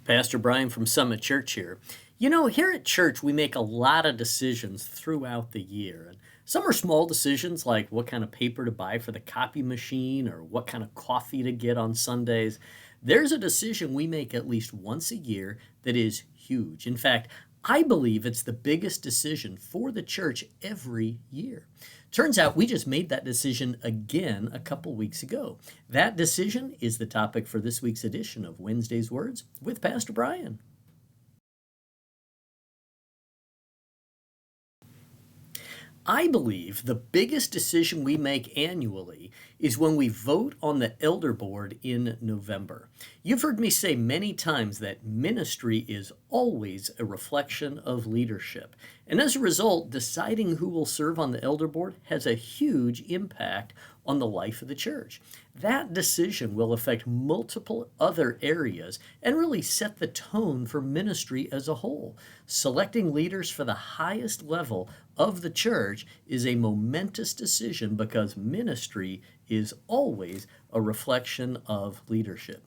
Pastor Brian from Summit Church here. You know, here at church, we make a lot of decisions throughout the year. And some are small decisions like what kind of paper to buy for the copy machine or what kind of coffee to get on Sundays. There's a decision we make at least once a year that is huge. In fact, I believe it's the biggest decision for the church every year. Turns out we just made that decision again a couple weeks ago. That decision is the topic for this week's edition of Wednesday's Words with Pastor Brian. I believe the biggest decision we make annually is when we vote on the elder board in November. You've heard me say many times that ministry is always a reflection of leadership. And as a result, deciding who will serve on the elder board has a huge impact on the life of the church. That decision will affect multiple other areas and really set the tone for ministry as a whole. Selecting leaders for the highest level of the church is a momentous decision because ministry is always a reflection of leadership.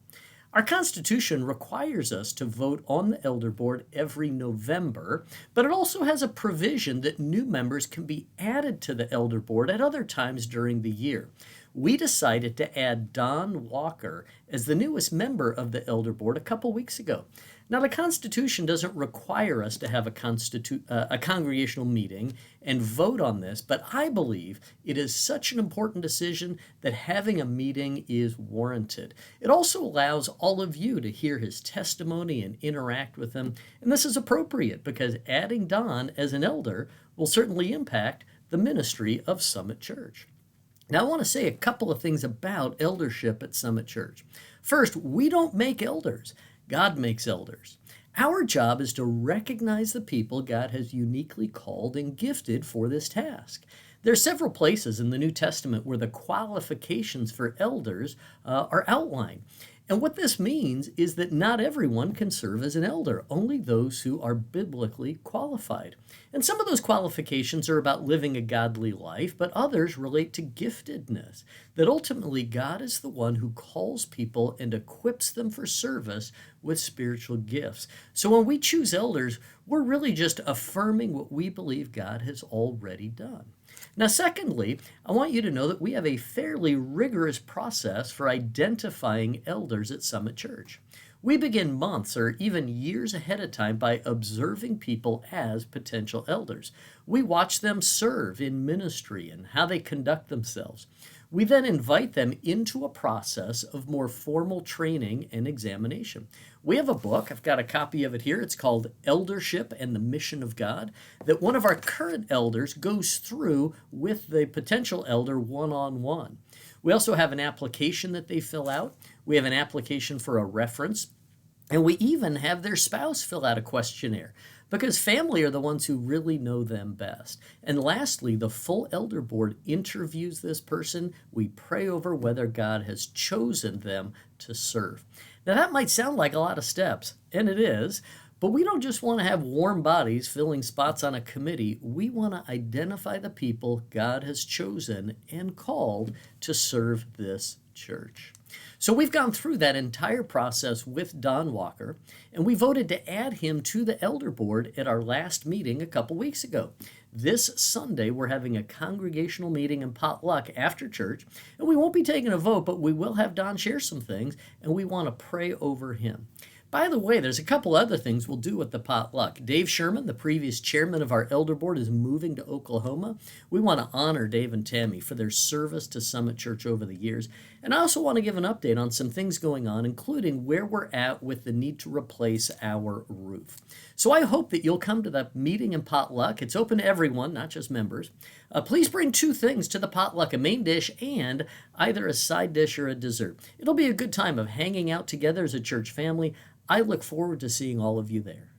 Our Constitution requires us to vote on the elder board every November, but it also has a provision that new members can be added to the elder board at other times during the year. We decided to add Don Walker as the newest member of the elder board a couple weeks ago. Now, the Constitution doesn't require us to have a congregational meeting and vote on this, but I believe it is such an important decision that having a meeting is warranted. It also allows all of you to hear his testimony and interact with him, and this is appropriate because adding Don as an elder will certainly impact the ministry of Summit Church. Now, I want to say a couple of things about eldership at Summit Church. First, we don't make elders. God makes elders. Our job is to recognize the people God has uniquely called and gifted for this task. There are several places in the New Testament where the qualifications for elders are outlined. And what this means is that not everyone can serve as an elder, only those who are biblically qualified. And some of those qualifications are about living a godly life, but others relate to giftedness, that ultimately God is the one who calls people and equips them for service with spiritual gifts. So when we choose elders, we're really just affirming what we believe God has already done. Now, secondly, I want you to know that we have a fairly rigorous process for identifying elders at Summit Church. We begin months or even years ahead of time by observing people as potential elders. We watch them serve in ministry and how they conduct themselves. We then invite them into a process of more formal training and examination. We have a book, I've got a copy of it here. It's called Eldership and the Mission of God, that one of our current elders goes through with the potential elder one-on-one. We also have an application that they fill out. We have an application for a reference. And we even have their spouse fill out a questionnaire because family are the ones who really know them best. And lastly, the full elder board interviews this person. We pray over whether God has chosen them to serve. Now, that might sound like a lot of steps, and it is, but we don't just want to have warm bodies filling spots on a committee. We want to identify the people God has chosen and called to serve this church. So we've gone through that entire process with Don Walker, and we voted to add him to the elder board at our last meeting a couple weeks ago. This Sunday, we're having a congregational meeting and potluck after church, and we won't be taking a vote, but we will have Don share some things, and we want to pray over him. By the way, there's a couple other things we'll do with the potluck. Dave Sherman, the previous chairman of our elder board, is moving to Oklahoma. We want to honor Dave and Tammy for their service to Summit Church over the years. And I also want to give an update on some things going on, including where we're at with the need to replace our roof. So I hope that you'll come to the meeting and potluck. It's open to everyone, not just members. Please bring two things to the potluck, a main dish and either a side dish or a dessert. It'll be a good time of hanging out together as a church family. I look forward to seeing all of you there.